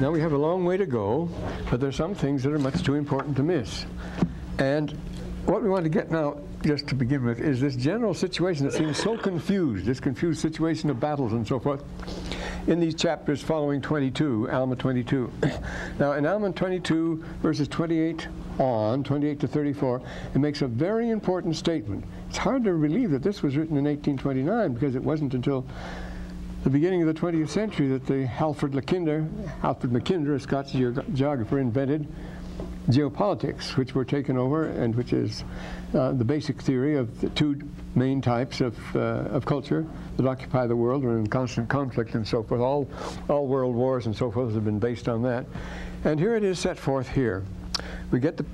Now we have a long way to go, but there's some things that are much too important to miss. And what we want to get now, just to begin with, is this general situation that seems so confused, this confused situation of battles and so forth, in these chapters following 22, Alma 22. Now in Alma 22, verses 28 to 34, it makes a very important statement. It's hard to believe that this was written in 1829, because it wasn't until the beginning of the 20th century that the Alfred Mckenzie, a Scots geographer, invented geopolitics, which were taken over, and which is the basic theory of the two main types of culture that occupy the world, are in constant conflict and so forth. All world wars and so forth have been based on that. And here it is set forth here. We get the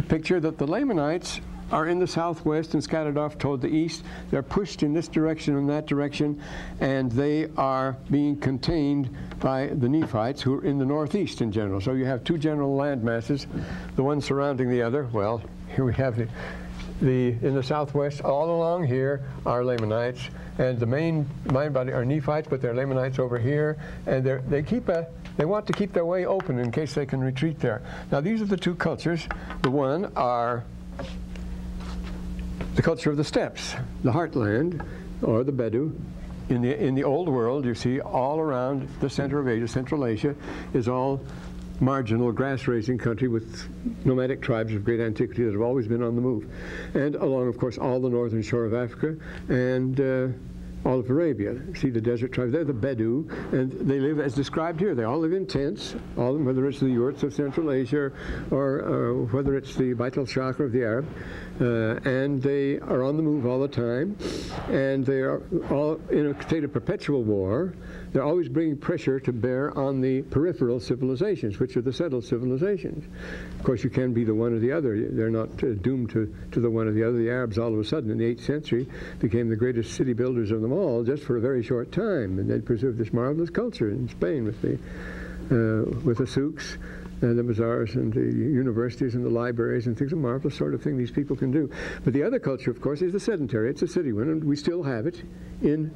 picture that the Lamanites are in the southwest and scattered off toward the east. They're pushed in this direction and that direction, and they are being contained by the Nephites, who are in the northeast in general. So you have two general land masses, the one surrounding the other. Well, here we have in the southwest, all along here are Lamanites, and the main body are Nephites, but they're Lamanites over here, and they want to keep their way open in case they can retreat there. Now these are the two cultures. The one are the culture of the steppes, the heartland, or the Bedou. In the old world, you see, all around the center of Asia, Central Asia, is all marginal grass-raising country with nomadic tribes of great antiquity that have always been on the move. And along, of course, all the northern shore of Africa and all of Arabia. See the desert tribes, they're the Bedou, and they live as described here. They all live in tents, all of them, whether it's the yurts of Central Asia or whether it's the Baitul Shakr of the Arab. And they are on the move all the time, and they are all in a state of perpetual war. They're always bringing pressure to bear on the peripheral civilizations, which are the settled civilizations. Of course, you can be the one or the other. They're not doomed to the one or the other. The Arabs, all of a sudden, in the 8th century, became the greatest city builders of them all, just for a very short time, and they preserved this marvelous culture in Spain with the souks, and the bazaars and the universities and the libraries and things. A marvelous sort of thing these people can do. But the other culture, of course, is the sedentary. It's a city one, and we still have it in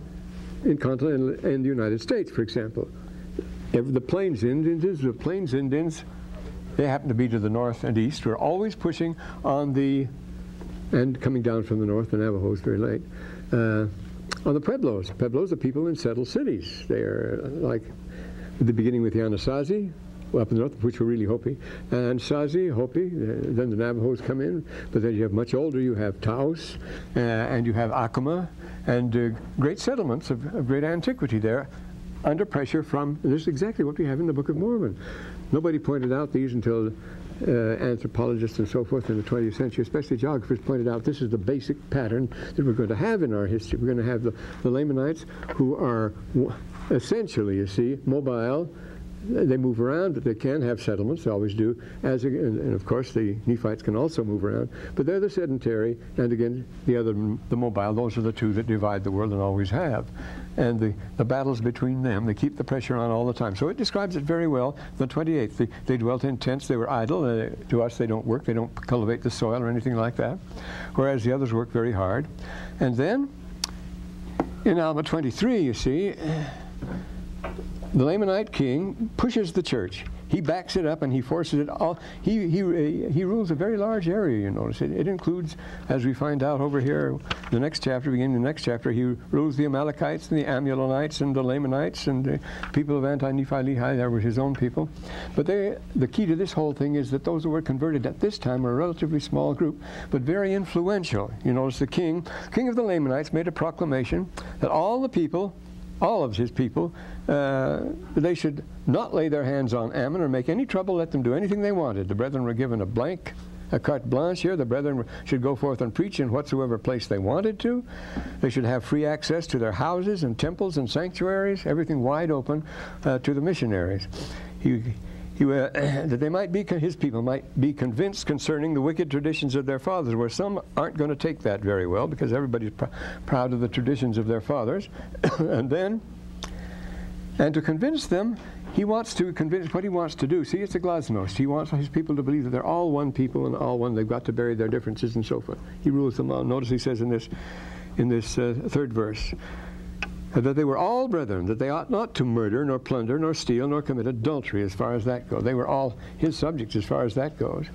continental in the United States, for example. The Plains Indians, they happen to be to the north and east. We're always pushing on and coming down from the north, the Navajos very late, on the Pueblos. Pueblos are people in settled cities. They are like the beginning with the Anasazi, up in the north, which were really Hopi, and Sazi, Hopi, then the Navajos come in, but then you have much older, you have Taos, and you have Acoma, and great settlements of great antiquity there, under pressure from, and this is exactly what we have in the Book of Mormon. Nobody pointed out these until anthropologists and so forth in the 20th century, especially geographers, pointed out this is the basic pattern that we're going to have in our history. We're going to have the Lamanites, who are essentially, you see, mobile. They move around, but they can have settlements, they always do, and of course the Nephites can also move around, but they're the sedentary, and again, the mobile. Those are the two that divide the world and always have. And the battles between them, they keep the pressure on all the time. So it describes it very well. The 28th, they dwelt in tents, they were idle. To us, they don't work, they don't cultivate the soil or anything like that, whereas the others work very hard. And then, in Alma 23, you see, the Lamanite king pushes the church. He backs it up and he forces it all. He rules a very large area, you notice. It includes, as we find out over here, the next chapter, beginning the next chapter, he rules the Amalekites and the Amulonites and the Lamanites and the people of Anti-Nephi-Lehi. They were his own people. But the key to this whole thing is that those who were converted at this time were a relatively small group, but very influential. You notice the king of the Lamanites made a proclamation that all of his people, they should not lay their hands on Ammon or make any trouble, let them do anything they wanted. The brethren were given a carte blanche here. The brethren should go forth and preach in whatsoever place they wanted to. They should have free access to their houses and temples and sanctuaries, everything wide open to the missionaries. That they might be, his people might be convinced concerning the wicked traditions of their fathers, where some aren't going to take that very well because everybody's proud of the traditions of their fathers. And to convince them, he wants to convince what he wants to do. See, it's a glasnost. He wants his people to believe that they're all one people and all one. They've got to bury their differences and so forth. He rules them all. Notice he says in this third verse, that they were all brethren, that they ought not to murder, nor plunder, nor steal, nor commit adultery, as far as that goes. They were all his subjects as far as that goes.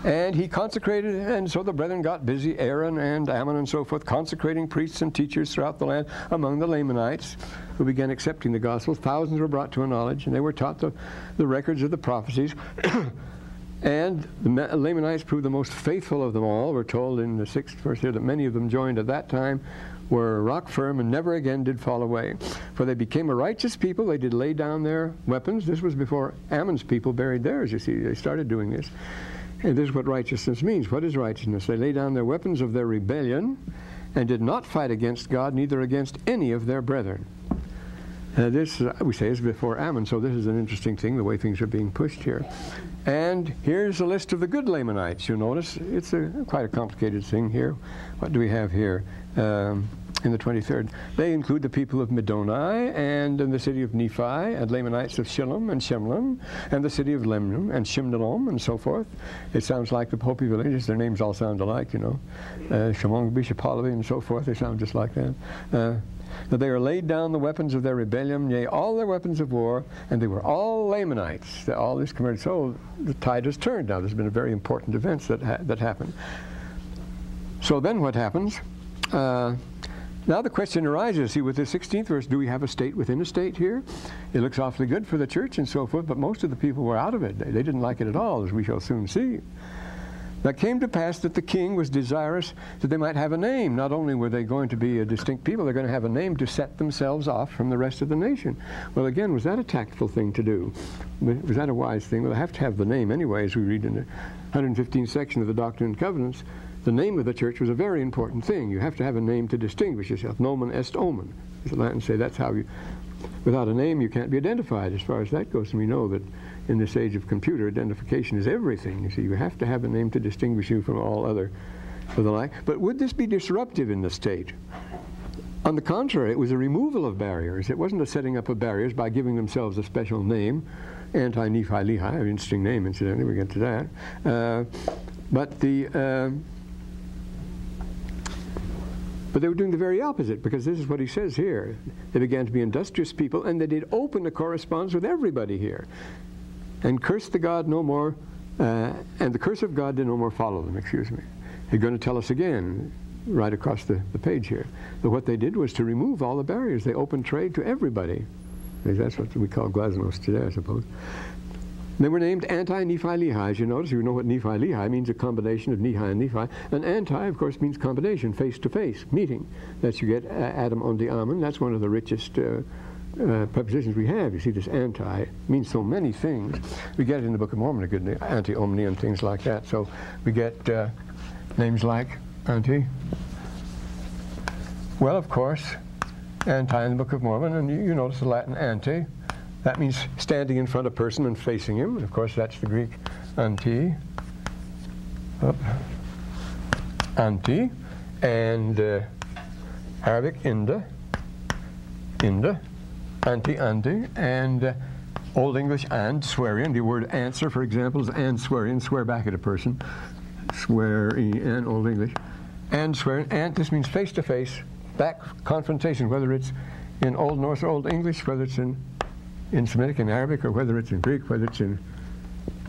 And he consecrated, and so the brethren got busy, Aaron and Ammon and so forth, consecrating priests and teachers throughout the land among the Lamanites, who began accepting the gospel. Thousands were brought to a knowledge, and they were taught the records of the prophecies. And the Lamanites proved the most faithful of them all. We're told in the 6th verse here that many of them joined at that time, were rock firm, and never again did fall away. For they became a righteous people. They did lay down their weapons. This was before Ammon's people buried theirs, you see. They started doing this. And this is what righteousness means. What is righteousness? They lay down their weapons of their rebellion and did not fight against God, neither against any of their brethren. This, we say, is before Ammon, so this is an interesting thing, the way things are being pushed here. And here's a list of the good Lamanites. You'll notice it's quite a complicated thing here. What do we have here? In the 23rd. They include the people of Middoni, and in the city of Nephi, and Lamanites of Shilom and Shemlem, and the city of Lemnum, and Shimdalom, and so forth. It sounds like the Hopi villages. Their names all sound alike, you know. Shemong, Bishapalavi, and so forth. They sound just like that. That they are laid down the weapons of their rebellion, yea, all their weapons of war, and they were all Lamanites. All this converted. So the tide has turned now. There's been a very important events that happened. So then what happens? Now the question arises, see, with the 16th verse, do we have a state within a state here? It looks awfully good for the church and so forth, but most of the people were out of it. They didn't like it at all, as we shall soon see. That came to pass that the king was desirous that they might have a name. Not only were they going to be a distinct people, they're going to have a name to set themselves off from the rest of the nation. Well, again, was that a tactful thing to do? Was that a wise thing? Well, they have to have the name anyway, as we read in the 115th section of the Doctrine and Covenants. The name of the church was a very important thing. You have to have a name to distinguish yourself. Nomen est omen. As the Latins say, that's how you, without a name, you can't be identified as far as that goes. And we know that in this age of computer, identification is everything. You see, you have to have a name to distinguish you from all other of the like. But would this be disruptive in the state? On the contrary, it was a removal of barriers. It wasn't a setting up of barriers by giving themselves a special name. Anti-Nephi-Lehi, an interesting name, incidentally, we get to that. But they were doing the very opposite, because this is what he says here. They began to be industrious people, and they did open a correspondence with everybody here. And cursed the God no more, and the curse of God did no more follow them, excuse me. He's going to tell us again, right across the page here, that what they did was to remove all the barriers. They opened trade to everybody. That's what we call glasnost today, I suppose. They were named anti-Nephi-Lehi. As you notice, you know what Nephi-Lehi means, a combination of Nehi and Nephi. And anti, of course, means combination, face-to-face, meeting. That you get Adam on the Amen. That's one of the richest prepositions we have. You see, this anti means so many things. We get it in the Book of Mormon, a good name, anti-omni and things like that. So we get names like anti. Well, of course, anti in the Book of Mormon, and you notice the Latin ante. That means standing in front of a person and facing him. And of course, that's the Greek anti. Anti. And Arabic inda. Anti, and Old English and, swearing. The word answer, for example, is and swearing, swear back at a person. Swearing, and Old English. And swearing, and this means face-to-face, back confrontation, whether it's in Old Norse or Old English, whether it's in Semitic and Arabic, or whether it's in Greek, whether it's in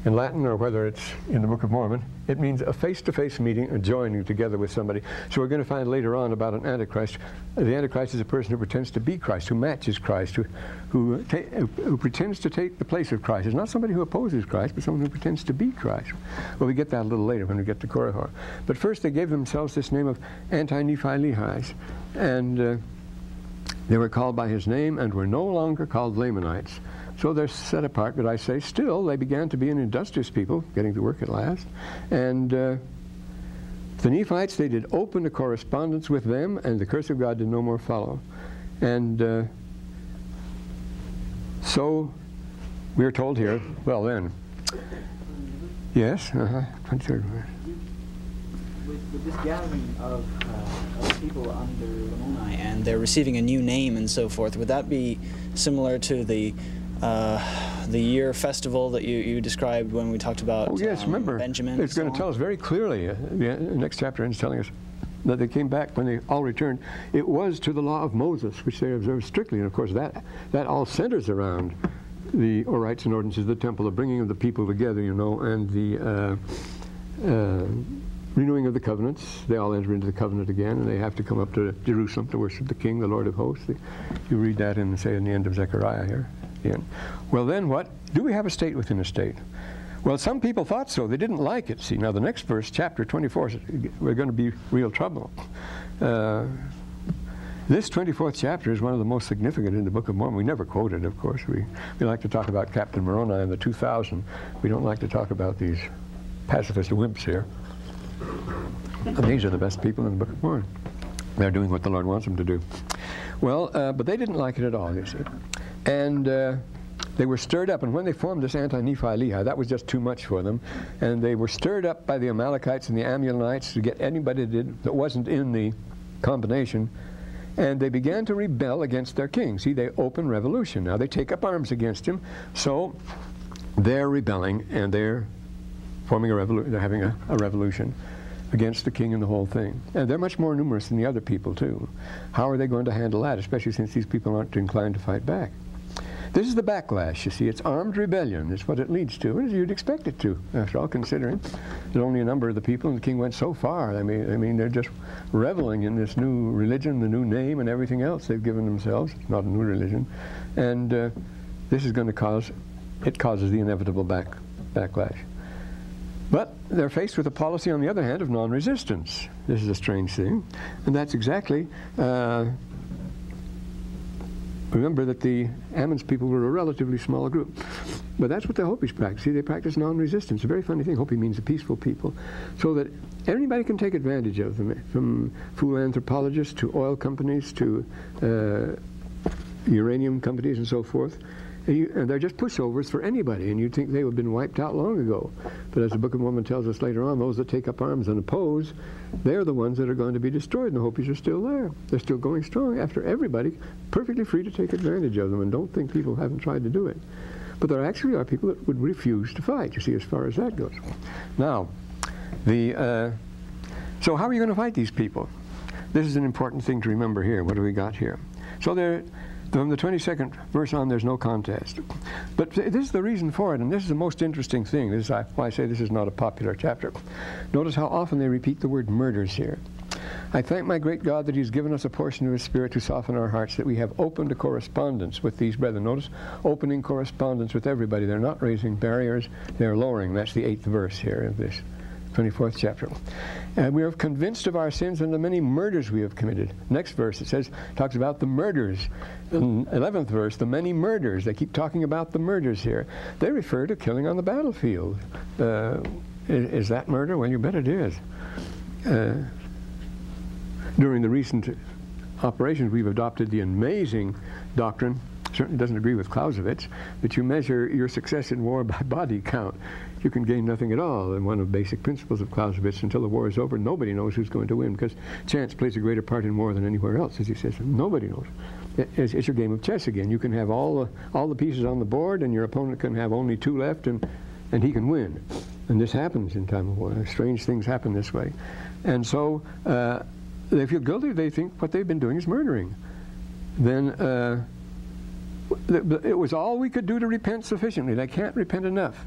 Latin, or whether it's in the Book of Mormon. It means a face-to-face meeting, a joining together with somebody. So we're going to find later on about an Antichrist. The Antichrist is a person who pretends to be Christ, who matches Christ, who pretends to take the place of Christ. It's not somebody who opposes Christ, but someone who pretends to be Christ. Well, we get that a little later when we get to Korihor. But first they gave themselves this name of anti-Nephi-Lehis, and they were called by his name and were no longer called Lamanites. So they're set apart, but I say still they began to be an industrious people, getting to work at last. And the Nephites, they did open a correspondence with them, and the curse of God did no more follow. And so we are told here, well then, yes, 23rd verse. With this gathering of people under Lamoni, and they're receiving a new name and so forth, would that be similar to the year festival that you described when we talked about yes, remember, Benjamin? It's going to tell us very clearly, the next chapter is telling us that they came back when they all returned, it was to the law of Moses, which they observed strictly. And of course, that all centers around the rites and ordinances of the temple, the bringing of the people together, you know, and the renewing of the covenants. They all enter into the covenant again, and they have to come up to Jerusalem to worship the King, the Lord of hosts. You read that in, say, in the end of Zechariah here. Yeah. Well, then what? Do we have a state within a state? Well, some people thought so. They didn't like it. See, now the next verse, chapter 24, we're going to be real trouble. This 24th chapter is one of the most significant in the Book of Mormon. We never quote it, of course. We like to talk about Captain Moroni and the 2000. We don't like to talk about these pacifist wimps here. And these are the best people in the Book of Mormon. They're doing what the Lord wants them to do. Well, but they didn't like it at all, you see. And they were stirred up, and when they formed this anti-Nephi-Lehi, that was just too much for them. And they were stirred up by the Amalekites and the Ammonites to get anybody that wasn't in the combination. And they began to rebel against their king. See, they open revolution. Now they take up arms against him. So they're rebelling, and they're forming a revolution. They're having a revolution against the king and the whole thing. And they're much more numerous than the other people, too. How are they going to handle that, especially since these people aren't inclined to fight back? This is the backlash, you see. It's armed rebellion. It's what it leads to, as you'd expect it to, after all, considering that only a number of the people, and the king went so far. I mean, they're just reveling in this new religion, the new name, and everything else they've given themselves. It's not a new religion. And this is going to causes the inevitable backlash. But they're faced with a policy, on the other hand, of non-resistance. This is a strange thing. And that's exactly... remember that the Ammon's people were a relatively small group. But that's what the Hopis practice. See, they practice non-resistance. A very funny thing. Hopi means a peaceful people. So that anybody can take advantage of them, from fool anthropologists to oil companies to uranium companies and so forth. And they're just pushovers for anybody, and you'd think they would have been wiped out long ago. But as the Book of Mormon tells us later on, those that take up arms and oppose, they're the ones that are going to be destroyed, and the Hopis are still there. They're still going strong after everybody, perfectly free to take advantage of them, and don't think people haven't tried to do it. But there actually are people that would refuse to fight, you see, as far as that goes. Now, so how are you going to fight these people? This is an important thing to remember here. What do we got here? So from the 22nd verse on, there's no contest. But this is the reason for it, and this is the most interesting thing. This is why I say this is not a popular chapter. Notice how often they repeat the word murders here. I thank my great God that He's given us a portion of His Spirit to soften our hearts, that we have opened a correspondence with these brethren. Notice, opening correspondence with everybody. They're not raising barriers, they're lowering. That's the 8th verse here of this 24th chapter. And we are convinced of our sins and the many murders we have committed. Next verse, it talks about the murders. In 11th verse, the many murders. They keep talking about the murders here. They refer to killing on the battlefield. Is that murder? Well, you bet it is. During the recent operations, we've adopted the amazing doctrine, certainly doesn't agree with Clausewitz, that you measure your success in war by body count. You can gain nothing at all. And one of the basic principles of Clausewitz, until the war is over, nobody knows who's going to win, because chance plays a greater part in war than anywhere else, as he says. Nobody knows. It's your game of chess again. You can have all the pieces on the board, and your opponent can have only 2 left, and he can win. And this happens in time of war. Strange things happen this way. And so they feel guilty. They think what they've been doing is murdering. Then it was all we could do to repent sufficiently. They can't repent enough.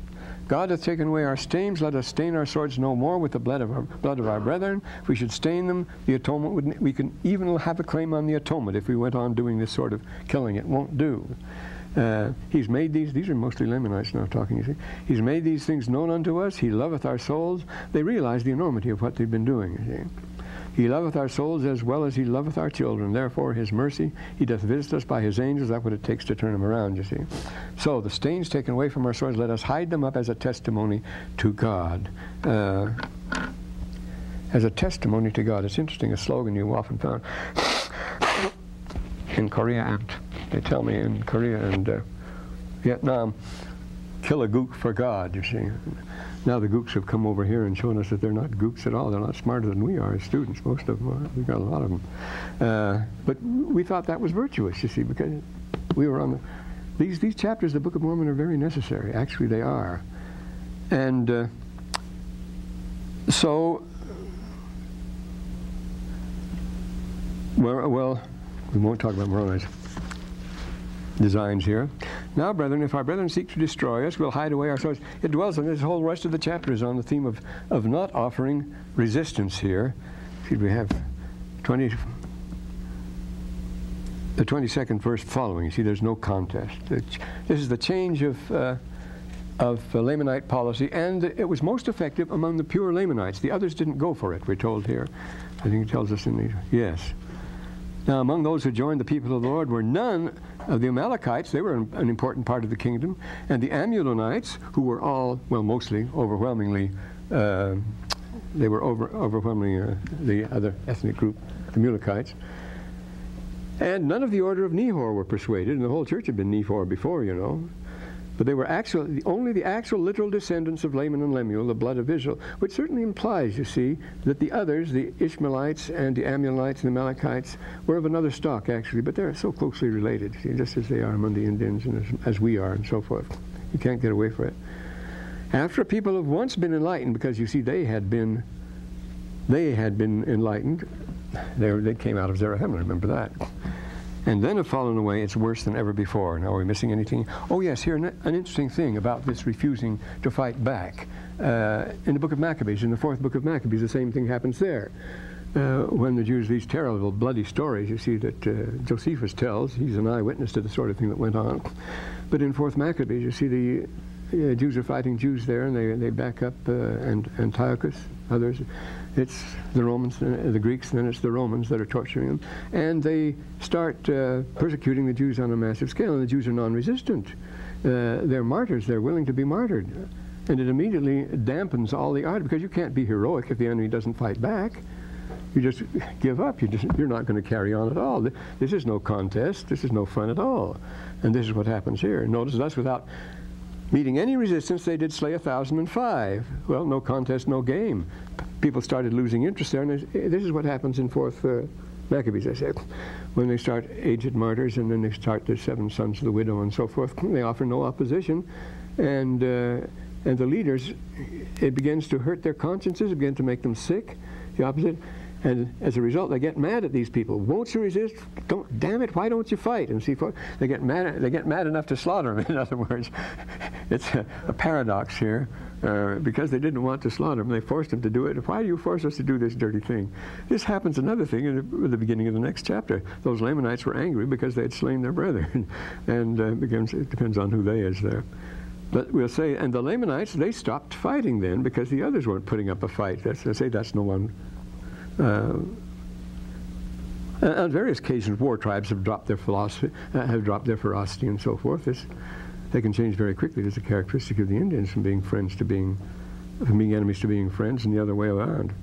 God hath taken away our stains. Let us stain our swords no more with the blood of our brethren. If we should stain them, the atonement would. We can even have a claim on the atonement if we went on doing this sort of killing. It won't do. He's made these are mostly Lamanites now talking, you see. He's made these things known unto us. He loveth our souls. They realize the enormity of what they've been doing, you see. He loveth our souls as well as He loveth our children. Therefore His mercy, He doth visit us by His angels. That's what it takes to turn them around, you see. So the stains taken away from our swords, let us hide them up as a testimony to God. As a testimony to God. It's interesting, a slogan you often found in Korea, and they tell me in Korea and Vietnam, kill a gook for God, you see. Now the gooks have come over here and shown us that they're not gooks at all. They're not smarter than we are as students. Most of them are. We've got a lot of them. But we thought that was virtuous, you see, because we were on these chapters of the Book of Mormon are very necessary. Actually, they are. And so Well, we won't talk about Moroni's designs here. Now, brethren, if our brethren seek to destroy us, we'll hide away our swords. It dwells on this whole rest of the chapter is on the theme of not offering resistance here. See, we have the 22nd verse following. You see, there's no contest. This is the change of Lamanite policy, and it was most effective among the pure Lamanites. The others didn't go for it, we're told here. I think it tells us in the, yes. Now, among those who joined the people of the Lord were none of the Amalekites. They were an important part of the kingdom. And the Amulonites, who were all, well, mostly, overwhelmingly, they were overwhelmingly the other ethnic group, the Amalekites. And none of the order of Nehor were persuaded, and the whole church had been Nehor before, you know. But they were only the actual literal descendants of Laman and Lemuel, the blood of Israel, which certainly implies, you see, that the others, the Ishmaelites and the Ammonites and the Amalekites, were of another stock, actually, but they're so closely related, see, just as they are among the Indians and as we are and so forth. You can't get away from it. After people have once been enlightened, because you see, they had been enlightened, they came out of Zarahemla, remember that. And then have fallen away, it's worse than ever before. Now, are we missing anything? Oh, yes, here, an interesting thing about this refusing to fight back. In the book of Maccabees, in the 4th book of Maccabees, the same thing happens there. When the Jews, these terrible, bloody stories, you see, that Josephus tells, he's an eyewitness to the sort of thing that went on. But in 4th Maccabees, you see the Jews are fighting Jews there, and they back up Antiochus, others. It's the Romans, the Greeks, and then it's the Romans that are torturing them. And they start persecuting the Jews on a massive scale, and the Jews are non-resistant. They're martyrs. They're willing to be martyred. And it immediately dampens all the art, because you can't be heroic if the enemy doesn't fight back. You just give up. You're not going to carry on at all. This is no contest. This is no fun at all. And this is what happens here. Notice, thus, without meeting any resistance, they did slay 1,005. Well, no contest, no game. People started losing interest there, and this is what happens in 4th Maccabees, I say. When they start aged martyrs, and then they start the 7 sons of the widow and so forth, they offer no opposition, and the leaders, it begins to hurt their consciences, it begins to make them sick, the opposite. And as a result, they get mad at these people. Won't you resist? Damn it, why don't you fight? And see, they get mad enough to slaughter them. In other words, it's a paradox here. Because they didn't want to slaughter them, they forced them to do it. Why do you force us to do this dirty thing? This happens another thing in the beginning of the next chapter. Those Lamanites were angry because they had slain their brethren. And it depends on who they is there. But we'll say, and the Lamanites, they stopped fighting then because the others weren't putting up a fight. That's no one. On various occasions, war tribes have dropped their philosophy, have dropped their ferocity and so forth. They can change very quickly. It's a characteristic of the Indians from being enemies to being friends, and the other way around.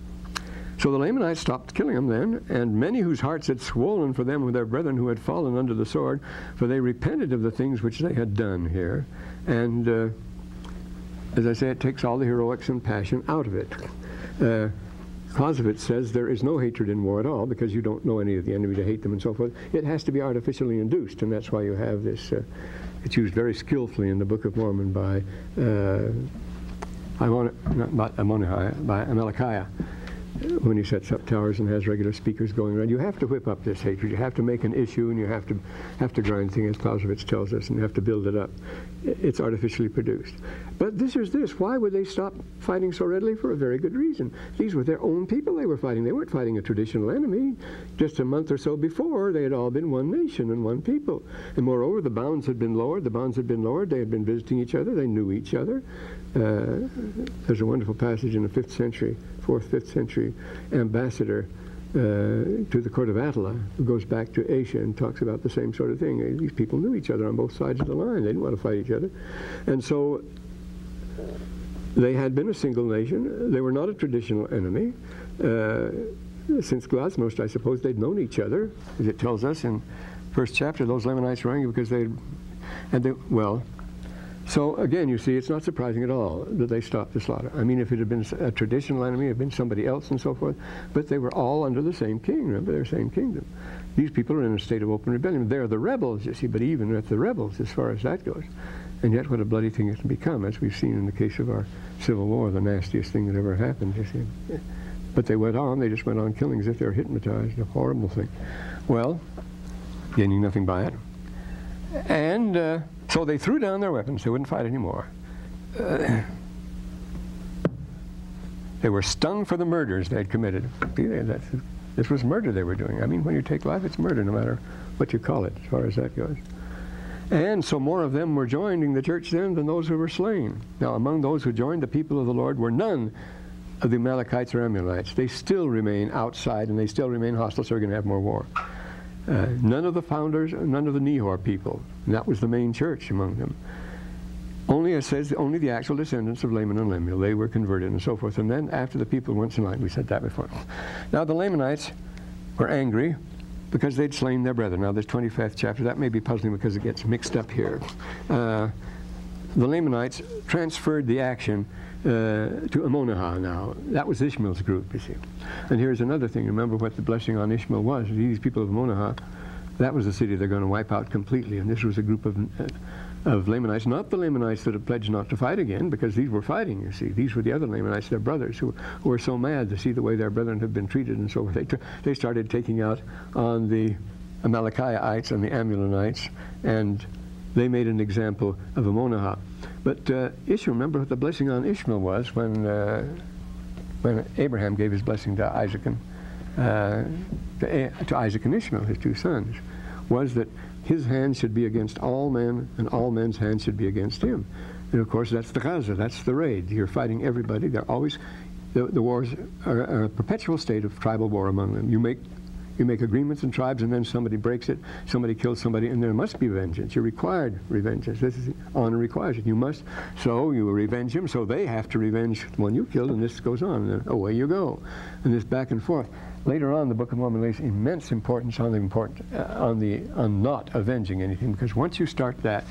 So the Lamanites stopped killing them then, and many whose hearts had swollen for them with their brethren who had fallen under the sword, for they repented of the things which they had done here. And as I say, it takes all the heroics and passion out of it. Clausewitz says there is no hatred in war at all, because you don't know any of the enemy to hate them and so forth. It has to be artificially induced, and that's why you have this. It's used very skillfully in the Book of Mormon by Amalickiah, when he sets up towers and has regular speakers going around. You have to whip up this hatred. You have to make an issue, and you have to grind things, as Clausewitz tells us, and you have to build it up. It's artificially produced. But this is this. Why would they stop fighting so readily? For a very good reason. These were their own people they were fighting. They weren't fighting a traditional enemy. Just a month or so before, they had all been one nation and one people. And moreover, the bounds had been lowered. The bonds had been lowered. They had been visiting each other. They knew each other. There's a wonderful passage in the 5th century, 4th, 5th century ambassador to the court of Attila, who goes back to Asia and talks about the same sort of thing. These people knew each other on both sides of the line. They didn't want to fight each other. And so they had been a single nation. They were not a traditional enemy. Since Glasnost, I suppose they'd known each other, as it tells us in 1st chapter. Those Lamanites were angry because so again, you see, it's not surprising at all that they stopped the slaughter. I mean, if it had been a traditional enemy, it had been somebody else and so forth, but they were all under the same king, remember, their same kingdom. These people are in a state of open rebellion. They're the rebels, you see, but even at the rebels, as far as that goes. And yet what a bloody thing it can become, as we've seen in the case of our Civil War, the nastiest thing that ever happened, you see. But they went on, they just went on killing as if they were hypnotized, a horrible thing. Well, gaining nothing by it. And so they threw down their weapons. They wouldn't fight anymore. They were stung for the murders they had committed. This was murder they were doing. I mean, when you take life, it's murder, no matter what you call it, as far as that goes. And so more of them were joining the church then than those who were slain. Now, among those who joined the people of the Lord were none of the Amalekites or Ammonites. They still remain outside, and they still remain hostile, so we're going to have more war. None of the founders, none of the Nehor people. And that was the main church among them. Only, it says, only the actual descendants of Laman and Lemuel. They were converted and so forth. And then after the people went to we said that before. Now the Lamanites were angry because they'd slain their brethren. Now this 25th chapter, that may be puzzling because it gets mixed up here. The Lamanites transferred the action to Ammonihah now. That was Ishmael's group, you see. And here's another thing. Remember what the blessing on Ishmael was. These people of Ammonihah, that was the city they're going to wipe out completely. And this was a group of Lamanites, not the Lamanites that had pledged not to fight again, because these were fighting, you see. These were the other Lamanites, their brothers, who were so mad to see the way their brethren had been treated and so forth. They started taking out on the Amalekites and the Ammonites, and they made an example of Ammonihah. But Ishmael, remember what the blessing on Ishmael was when Abraham gave his blessing to Isaac and Ishmael, his two sons, was that his hand should be against all men, and all men's hands should be against him. And of course, that's the Gaza, that's the raid. You're fighting everybody. They're always, the wars are a perpetual state of tribal war among them. You make agreements in tribes, and then somebody breaks it, somebody kills somebody, and there must be vengeance. You're required vengeance. This is honor requires it. You must, so you revenge him, so they have to revenge the one you killed, and this goes on, and away you go. And this back and forth. Later on, the Book of Mormon lays immense importance on not avenging anything, because once you start that,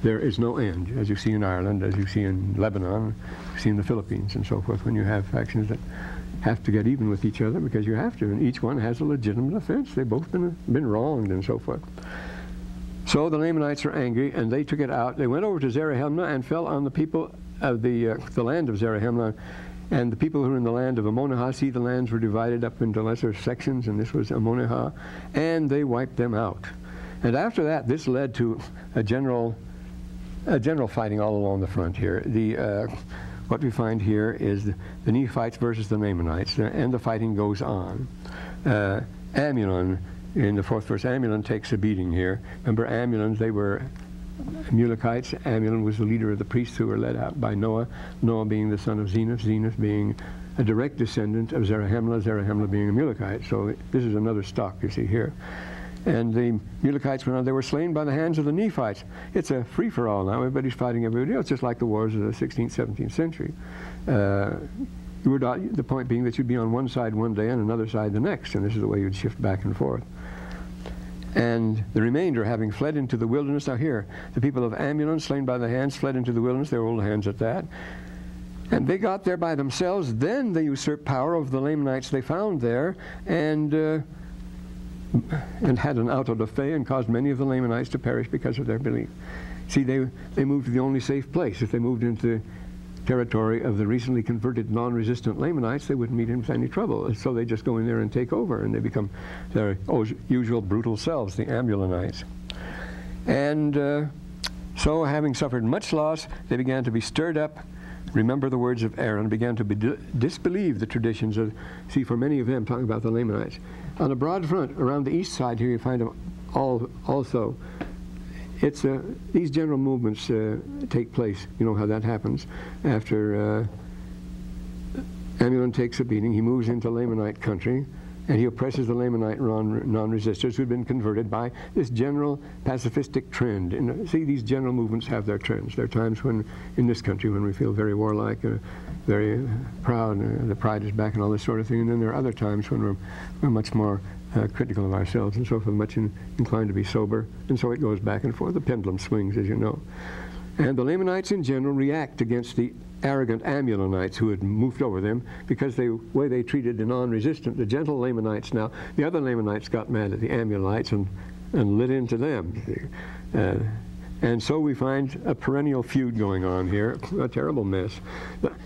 there is no end, as you see in Ireland, as you see in Lebanon, you see in the Philippines, and so forth, when you have factions that have to get even with each other, because you have to, and each one has a legitimate offense. They've both been wronged and so forth. So the Lamanites are angry, and they took it out. They went over to Zarahemnah and fell on the people of the land of Zarahemnah. And the people who were in the land of Ammonihah, see, the lands were divided up into lesser sections, and this was Ammonihah, and they wiped them out. And after that, this led to a general fighting all along the front here. What we find here is the Nephites versus the Lamanites, and the fighting goes on. Ammon, in the 4th verse, Ammon takes a beating here. Remember, Ammon, they were Amalekites. Ammon was the leader of the priests who were led out by Noah, Noah being the son of Zenoth, Zenoth being a direct descendant of Zarahemnah, Zarahemnah being a Amalekite. So this is another stock you see here. And the Amalekites went on. They were slain by the hands of the Nephites. It's a free-for-all now. Everybody's fighting everybody else, just like the wars of the 16th, 17th century. The point being that you'd be on one side one day and another side the next, and this is the way you'd shift back and forth. And the remainder, having fled into the wilderness. Now here, the people of Ammon, slain by the hands, fled into the wilderness. They were old hands at that. And they got there by themselves. Then they usurped power over the Lamanites they found there, and had an auto da fe, and caused many of the Lamanites to perish because of their belief. See, they moved to the only safe place. If they moved into territory of the recently converted non-resistant Lamanites, they wouldn't meet him with any trouble. So they just go in there and take over, and they become their usual brutal selves, the Ammonites. And so, having suffered much loss, they began to be stirred up. Remember the words of Aaron, began to disbelieve the traditions of, see, for many of them, talking about the Lamanites. On a broad front, around the east side here, you find them also. It's these general movements take place. You know how that happens. After Ammon takes a beating, he moves into Lamanite country, and he oppresses the Lamanite non-resistors who'd been converted by this general pacifistic trend. And see, these general movements have their trends. There are times when, in this country, when we feel very warlike, very proud, the pride is back and all this sort of thing. And then there are other times when we're much more critical of ourselves and so forth, much inclined to be sober. And so it goes back and forth. The pendulum swings, as you know. And the Lamanites in general react against the arrogant Ammonites who had moved over them, because the way they treated the non-resistant, the gentle Lamanites. Now, the other Lamanites got mad at the Ammonites and lit into them. And so we find a perennial feud going on here, a terrible mess.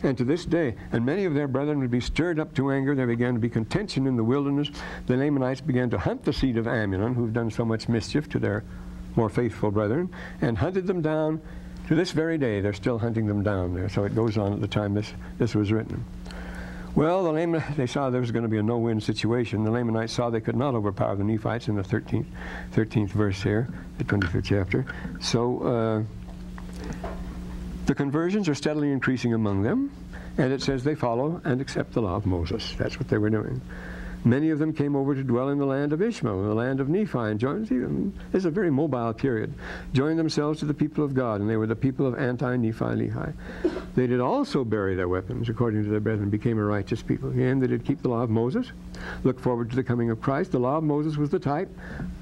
And to this day, and many of their brethren would be stirred up to anger. There began to be contention in the wilderness. The Lamanites began to hunt the seed of Ammon, who've done so much mischief to their more faithful brethren, and hunted them down. To this very day, they're still hunting them down there. So it goes on at the time this was written. Well, they saw there was going to be a no-win situation. The Lamanites saw they could not overpower the Nephites in the 13th verse here, the 25th chapter. So the conversions are steadily increasing among them, and it says they follow and accept the law of Moses. That's what they were doing. Many of them came over to dwell in the land of Ishmael, in the land of Nephi, and joined. This is a very mobile period. Joined themselves to the people of God, and they were the people of anti-Nephi-Lehi. They did also bury their weapons, according to their brethren, became a righteous people. And they did keep the law of Moses, look forward to the coming of Christ. The law of Moses was the type,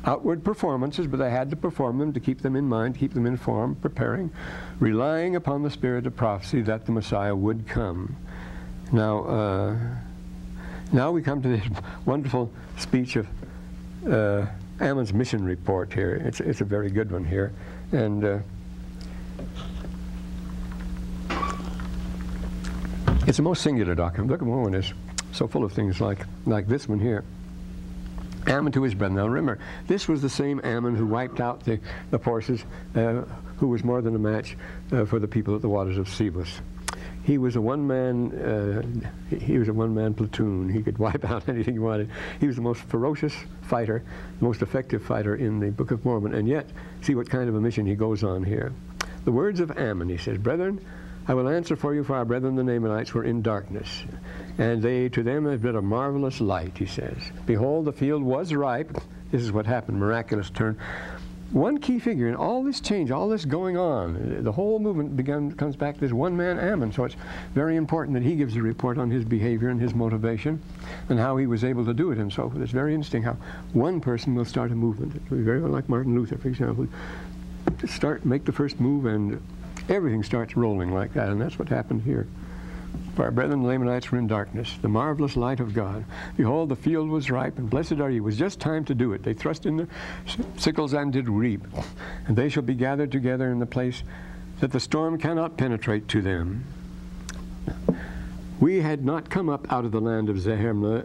outward performances, but they had to perform them to keep them in mind, keep them informed, preparing, relying upon the spirit of prophecy that the Messiah would come. Now we come to this wonderful speech of Ammon's mission report here. It's a very good one here. And it's a most singular document. Look at Mormon is so full of things like this one here. Ammon to his brethren. Now remember, this was the same Ammon who wiped out the forces, who was more than a match for the people at the waters of Sebus. He was a one-man platoon. He could wipe out anything he wanted. He was the most ferocious fighter, the most effective fighter in the Book of Mormon. And yet, see what kind of a mission he goes on here. The words of Ammon, he says, "Brethren, I will answer for you, for our brethren the Lamanites were in darkness, and to them have been a marvelous light," he says. "Behold, the field was ripe." This is what happened, miraculous turn. One key figure in all this change, all this going on, the whole movement comes back to this one man, Ammon. So it's very important that he gives a report on his behavior and his motivation and how he was able to do it and so forth. It's very interesting how one person will start a movement. It will be very well like Martin Luther, for example. Make the first move and everything starts rolling like that, and that's what happened here. "For our brethren the Lamanites were in darkness, the marvelous light of God. Behold, the field was ripe, and blessed are you." It was just time to do it. They thrust in the sickles and did reap. "And they shall be gathered together in the place that the storm cannot penetrate to them." We had not come up out of the land of Zahemla.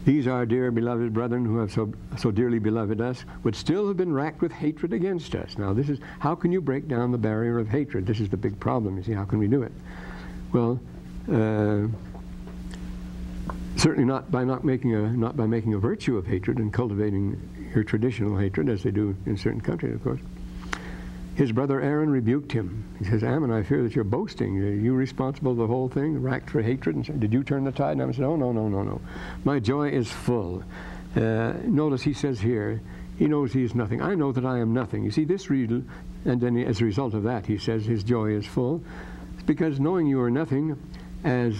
These our dear beloved brethren who have so dearly beloved us would still have been racked with hatred against us. Now this is, how can you break down the barrier of hatred? This is the big problem, you see. How can we do it? Well, certainly not by making a virtue of hatred and cultivating your traditional hatred, as they do in certain countries, of course. His brother Aaron rebuked him. He says, "Ammon, I fear that you're boasting. Are you responsible for the whole thing, racked for hatred?" And said, "Did you turn the tide?" And Ammon said, "Oh, no. My joy is full." Notice he says here, he knows he is nothing. "I know that I am nothing." You see, this read, and then as a result of that, he says his joy is full. Because knowing you are nothing, as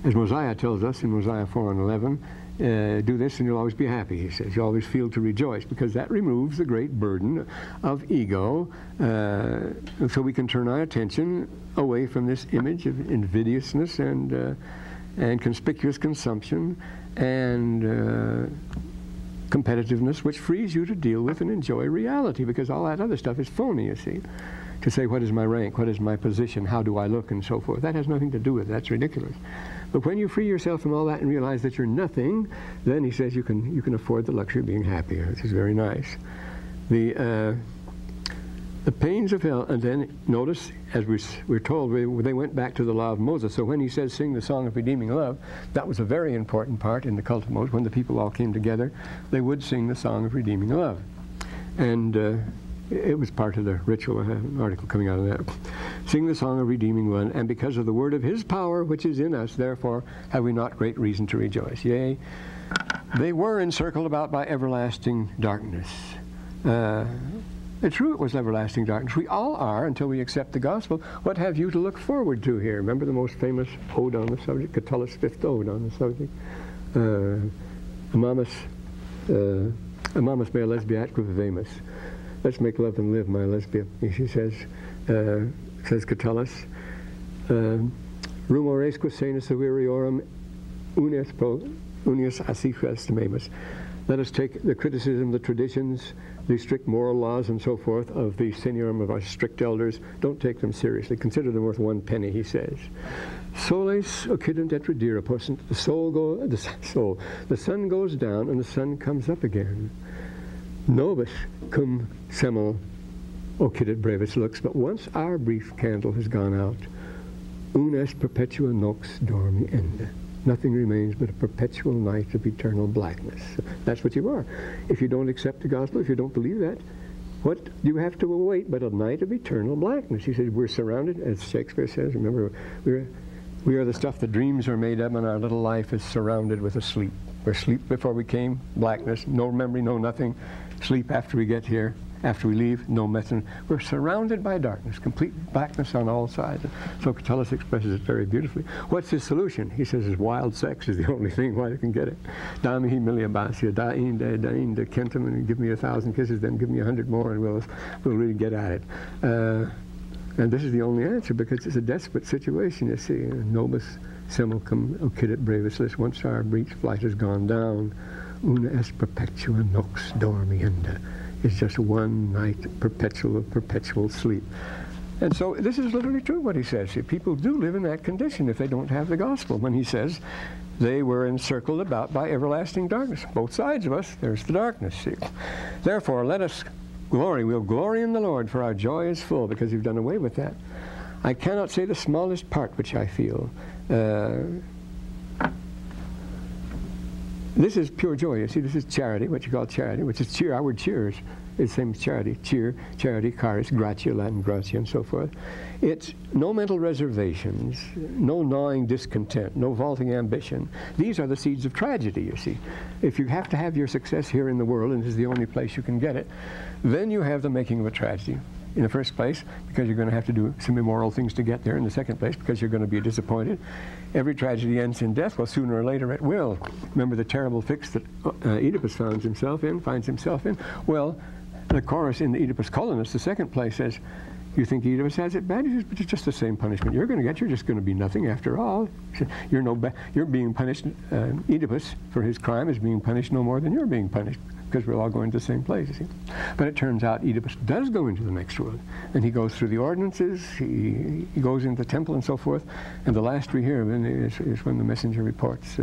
Mosiah tells us in Mosiah 4:11, do this and you'll always be happy, he says. You always feel to rejoice, because that removes the great burden of ego, so we can turn our attention away from this image of invidiousness and conspicuous consumption and competitiveness, which frees you to deal with and enjoy reality, because all that other stuff is phony, you see. To say, what is my rank, what is my position, how do I look, and so forth. That has nothing to do with it. That's ridiculous. But when you free yourself from all that and realize that you're nothing, then he says you can afford the luxury of being happy, which is very nice. The pains of hell, and then notice, as we're told, they went back to the law of Moses. So when he says sing the song of redeeming love, that was a very important part in the cult of Moses. When the people all came together, they would sing the song of redeeming love. And it was part of the ritual, an article coming out of that. "Sing the song of redeeming one, and because of the word of his power which is in us, therefore have we not great reason to rejoice." Yea, they were encircled about by everlasting darkness. It's true, it was everlasting darkness. We all are until we accept the gospel. What have you to look forward to here? Remember the most famous ode on the subject, Catullus' fifth ode on the subject? Amamus mea lesbiat vivemus. Let's make love and live, my lesbia. She says Catullus, "Rumoresque sanus aviriorum unius asifas estimamus." Let us take the criticism, the traditions, the strict moral laws and so forth of the seniorem of our strict elders, don't take them seriously. Consider them worth 1 penny, he says. Soles occident et redire possunt. The sun goes down and the sun comes up again. Nobis cum semel occidit brevis lux. But once our brief candle has gone out, un est perpetua nox dormi ende. Nothing remains but a perpetual night of eternal blackness. That's what you are. If you don't accept the gospel, if you don't believe that, what do you have to await but a night of eternal blackness? He said, we're surrounded, as Shakespeare says, remember, we are the stuff that dreams are made of, and our little life is surrounded with a sleep. We're asleep before we came, blackness, no memory, no nothing. Sleep after we get here. After we leave, no message. We're surrounded by darkness, complete blackness on all sides. So Catullus expresses it very beautifully. What's his solution? He says his wild sex is the only thing why they can get it. Da mihi milia basia, da inde kentum, and give me 1,000 kisses, then give me 100 more, and we'll really get at it. And this is the only answer, because it's a desperate situation, you see. Nobis semel cum occidit brevis lis. Once our breech flight has gone down, una est perpetua nox dormienda. It's just one night perpetual sleep. And so this is literally true what he says. People do live in that condition if they don't have the gospel. When he says they were encircled about by everlasting darkness. Both sides of us, there's the darkness. See? Therefore, let us glory. We'll glory in the Lord, for our joy is full, because you've done away with that. I cannot say the smallest part which I feel. This is pure joy. You see, this is charity, what you call charity, which is cheer. Our word cheers is the same as charity. Cheer, charity, charis, gratia, Latin gratia, and so forth. It's no mental reservations, no gnawing discontent, no vaulting ambition. These are the seeds of tragedy, you see. If you have to have your success here in the world, and this is the only place you can get it, then you have the making of a tragedy. In the first place, because you're going to have to do some immoral things to get there. In the second place, because you're going to be disappointed. Every tragedy ends in death. Well, sooner or later it will. Remember the terrible fix that Oedipus finds himself in? Well, the chorus in the Oedipus Colonus, the second place, says, you think Oedipus has it bad? He says, but it's just the same punishment you're going to get. You're just going to be nothing after all. You're being punished. Oedipus, for his crime, is being punished no more than you're being punished, because we're all going to the same place, you see. But it turns out Oedipus does go into the next world. And he goes through the ordinances, he goes into the temple and so forth. And the last we hear of him is when the messenger reports,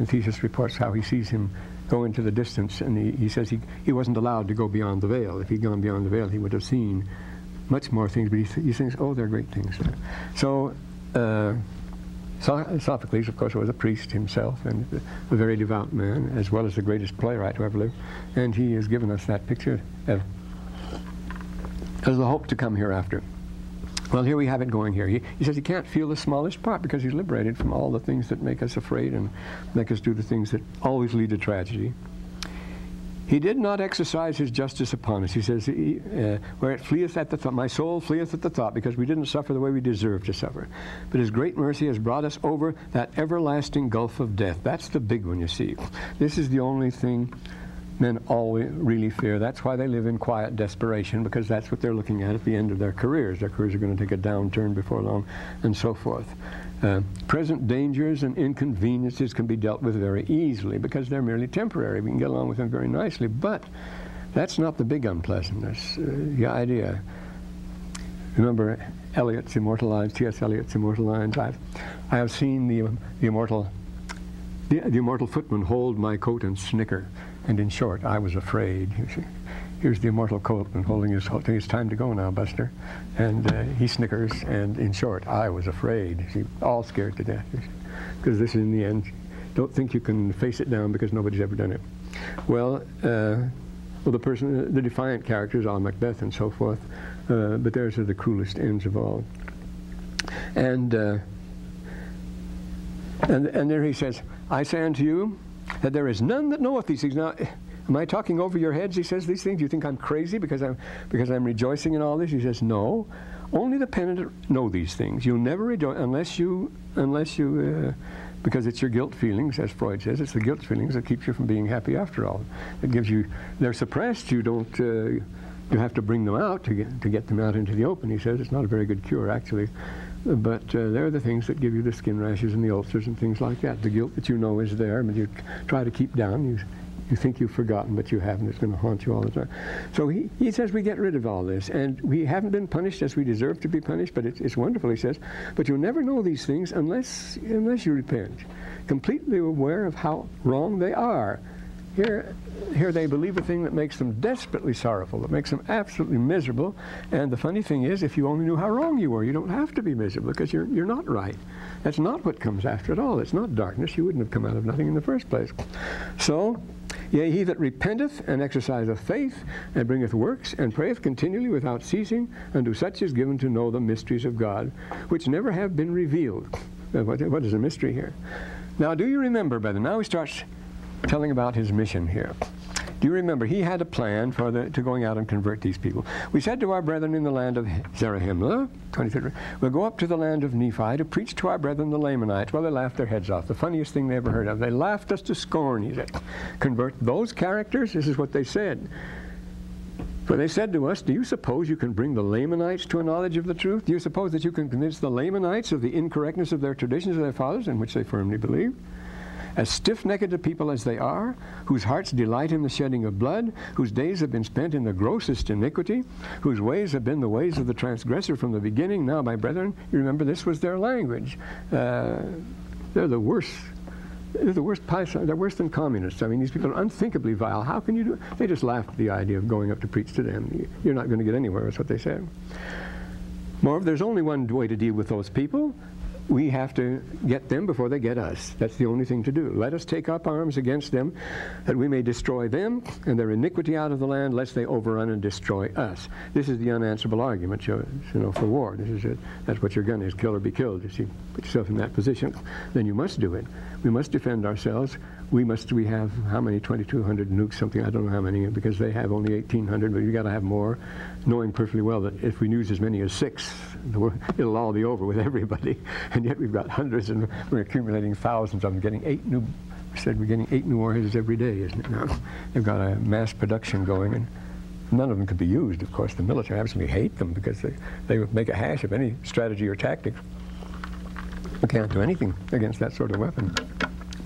Theseus reports how he sees him go into the distance, and he says he wasn't allowed to go beyond the veil. If he'd gone beyond the veil, he would have seen much more things, but he thinks, oh, they're great things. So, Sophocles, of course, was a priest himself and a very devout man, as well as the greatest playwright who ever lived. And he has given us that picture as the hope to come hereafter. Well, here we have it going here. He says he can't feel the smallest part because he's liberated from all the things that make us afraid and make us do the things that always lead to tragedy. He did not exercise his justice upon us. He says, where it fleeth at the thought, my soul fleeth at the thought, because we didn't suffer the way we deserved to suffer. But his great mercy has brought us over that everlasting gulf of death. That's the big one, you see. This is the only thing men always really fear. That's why they live in quiet desperation, because that's what they're looking at the end of their careers. Their careers are going to take a downturn before long, and so forth. Present dangers and inconveniences can be dealt with very easily because they're merely temporary. We can get along with them very nicely, but that's not the big unpleasantness. The idea. Remember Eliot's immortal lines, T.S. Eliot's immortal lines. I have seen the immortal footman hold my coat and snicker, and in short, I was afraid. You see. Here's the immortal footman holding his coat. It's time to go now, Buster. And he snickers, and in short, I was afraid. See, all scared to death. Because this is in the end. Don't think you can face it down because nobody's ever done it. Well, the defiant characters, Alma, Macbeth, and so forth. But theirs are the cruelest ends of all. And there he says, I say unto you that there is none that knoweth these things. Now, am I talking over your heads? He says these things. Do you think I'm crazy because I'm rejoicing in all this? He says, no. Only the penitent know these things. You'll never rejoice unless you, because it's your guilt feelings, as Freud says. It's the guilt feelings that keeps you from being happy after all. It gives you. They're suppressed. You don't. You have to bring them out to get them out into the open. He says it's not a very good cure, actually. But they're the things that give you the skin rashes and the ulcers and things like that. The guilt that you know is there, but you try to keep down. You think you've forgotten, but you haven't. It's going to haunt you all the time. So he says we get rid of all this. And we haven't been punished as we deserve to be punished, but it's wonderful, he says. But you'll never know these things unless you repent. Completely aware of how wrong they are. Here they believe a thing that makes them desperately sorrowful, that makes them absolutely miserable. And the funny thing is, if you only knew how wrong you were, you don't have to be miserable because you're not right. That's not what comes after at all. It's not darkness. You wouldn't have come out of nothing in the first place. So, yea, he that repenteth and exerciseth faith and bringeth works and prayeth continually without ceasing, unto such is given to know the mysteries of God, which never have been revealed. What is a mystery here? Now, do you remember, brother? Now he starts telling about his mission here. Do you remember he had a plan to going out and convert these people? We said to our brethren in the land of Zarahemla, 23rd, we'll go up to the land of Nephi to preach to our brethren the Lamanites. Well, they laughed their heads off. The funniest thing they ever heard of. They laughed us to scorn, he said. Convert those characters? This is what they said. For they said to us, do you suppose you can bring the Lamanites to a knowledge of the truth? Do you suppose that you can convince the Lamanites of the incorrectness of their traditions of their fathers, in which they firmly believe? As stiff-necked a people as they are, whose hearts delight in the shedding of blood, whose days have been spent in the grossest iniquity, whose ways have been the ways of the transgressor from the beginning. Now, my brethren, you remember this was their language. They're the worst. They're the worst. They're worse than communists. I mean, these people are unthinkably vile. How can you do it? They just laughed at the idea of going up to preach to them. You're not going to get anywhere, is what they said. Moreover, there's only one way to deal with those people. We have to get them before they get us. That's the only thing to do. Let us take up arms against them, that we may destroy them and their iniquity out of the land, lest they overrun and destroy us. This is the unanswerable argument, you know, for war. This is it. That's what your gun is: kill or be killed. If you put yourself in that position, then you must do it. We must defend ourselves. We have how many? 2,200 nukes, something. I don't know how many, because they have only 1,800. But you got to have more, knowing perfectly well that if we use as many as 6, it'll all be over with everybody. And yet we've got hundreds, and we're accumulating thousands of them. Getting 8 new. We said we're getting 8 new warheads every day, isn't it? Now they've got a mass production going, and none of them could be used. Of course, the military absolutely hate them because they make a hash of any strategy or tactics. We can't do anything against that sort of weapon.